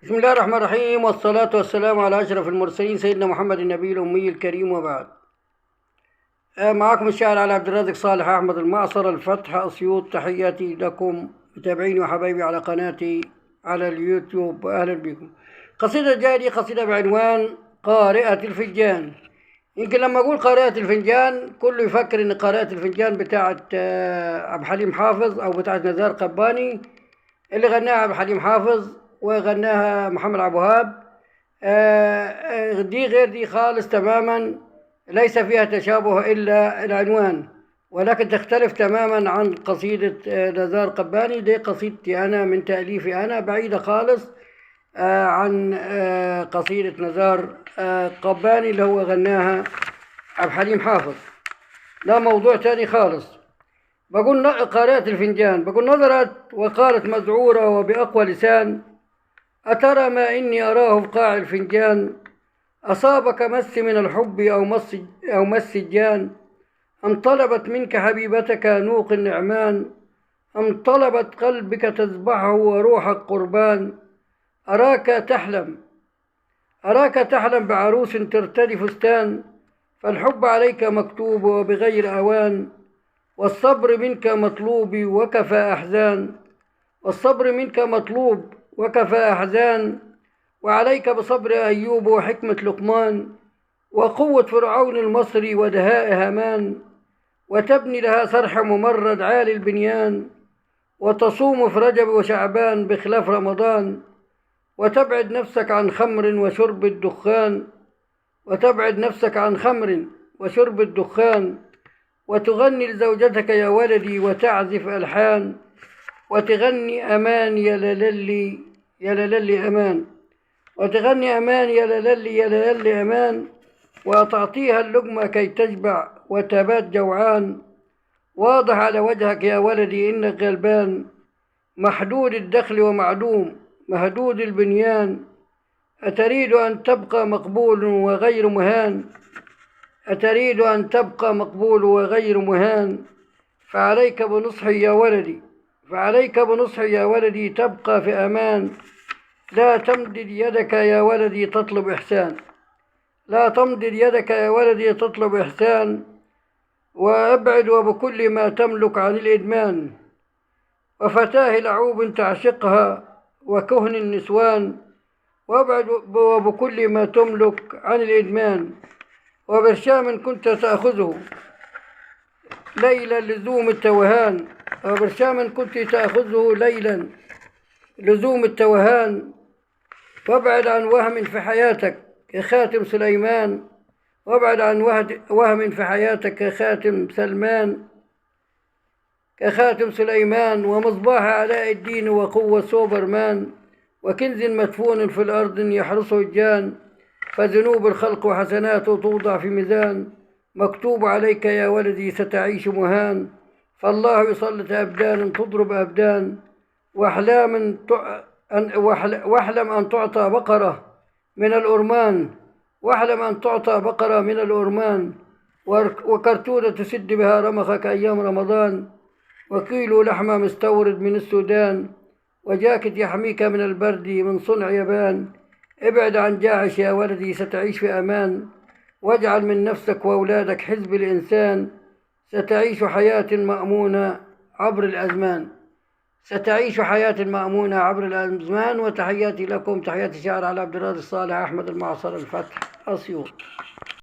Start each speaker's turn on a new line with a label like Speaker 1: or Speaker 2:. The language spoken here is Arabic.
Speaker 1: بسم الله الرحمن الرحيم، والصلاة والسلام على أشرف المرسلين سيدنا محمد النبي الأمي الكريم، وبعد. معكم الشاعر علي عبد الرازق صالح أحمد المعصر، الفتح، أسيوط. تحياتي لكم متابعيني وحبايبي على قناتي على اليوتيوب، أهلا بكم. قصيدة جاية قصيدة بعنوان قارئة الفنجان. يمكن لما أقول قارئة الفنجان كله يفكر إن قارئة الفنجان بتاعت عبد الحليم حافظ أو بتاعت نزار قباني، اللي غناها عبد الحليم حافظ وغناها محمد عبد الوهاب. دي غير دي خالص تماما، ليس فيها تشابه إلا العنوان، ولكن تختلف تماما عن قصيدة نزار قباني. دي قصيدتي أنا من تأليفي أنا، بعيدة خالص عن قصيدة نزار قباني اللي هو غناها عبد الحليم حافظ. لا، موضوع تاني خالص. بقول قارئة الفنجان، بقول نظرت وقالت مذعورة وبأقوى لسان: أترى ما إني أراه في قاع الفنجان؟ أصابك مس من الحب أو مس الجان؟ أم طلبت منك حبيبتك نوق النعمان؟ أم طلبت قلبك تذبحه وروحك قربان؟ أراك تحلم بعروس ترتدي فستان، فالحب عليك مكتوب وبغير أوان، والصبر منك مطلوب وكفى أحزان، والصبر منك مطلوب وكفى أحزان، وعليك بصبر أيوب وحكمة لقمان، وقوة فرعون المصري ودهاء هامان، وتبني لها صرح ممرد عالي البنيان، وتصوم في رجب وشعبان بخلاف رمضان، وتبعد نفسك عن خمر وشرب الدخان، وتبعد نفسك عن خمر وشرب الدخان، وتغني لزوجتك يا ولدي وتعزف ألحان، وتغني أمان يا لللي يا لللي أمان، وتغني أمان يا لللي يا لللي أمان، وتعطيها اللقمة كي تشبع وتبات جوعان. واضح على وجهك يا ولدي إنك غلبان، محدود الدخل ومعدوم مهدود البنيان. أتريد أن تبقى مقبول وغير مهان؟ أتريد أن تبقى مقبول وغير مهان؟ فعليك بنصحي يا ولدي، فعليك بنصحي يا ولدي تبقى في أمان. لا تمدد يدك يا ولدي تطلب إحسان، لا تمدد يدك يا ولدي تطلب إحسان، وأبعد وبكل ما تملك عن الإدمان، وفتاة لعوب تعشقها وكهن النسوان، وابعد وبكل ما تملك عن الإدمان، وبرشام كنت تأخذه ليلا لزوم التوهان، وبرشاما كنت تأخذه ليلا لزوم التوهان، وابعد عن وهم في حياتك كخاتم سليمان، وابعد عن وهم في حياتك كخاتم سلمان، كخاتم سليمان، ومصباح علاء الدين وقوة سوبرمان، وكنز مدفون في الأرض يحرسه الجان، فذنوب الخلق وحسناته توضع في ميزان، مكتوب عليك يا ولدي ستعيش مهان، فالله يسلط أبدان تضرب أبدان، واحلم أن تعطى بقرة من الأرمان، واحلم أن تعطى بقرة من الأرمان، وكرتونة تسد بها رمخك أيام رمضان، وكيلو لحمة مستورد من السودان، وجاكت يحميك من البرد من صنع يابان. ابعد عن جاعش يا ولدي ستعيش في أمان، واجعل من نفسك وأولادك حزب الإنسان، ستعيش حياة مأمونة عبر الأزمان، ستعيش حياة مأمونة عبر الأزمان. وتحياتي لكم، تحياتي شاعر علي عبد الرازق صالح أحمد المعصر، الفتح، أسيوط.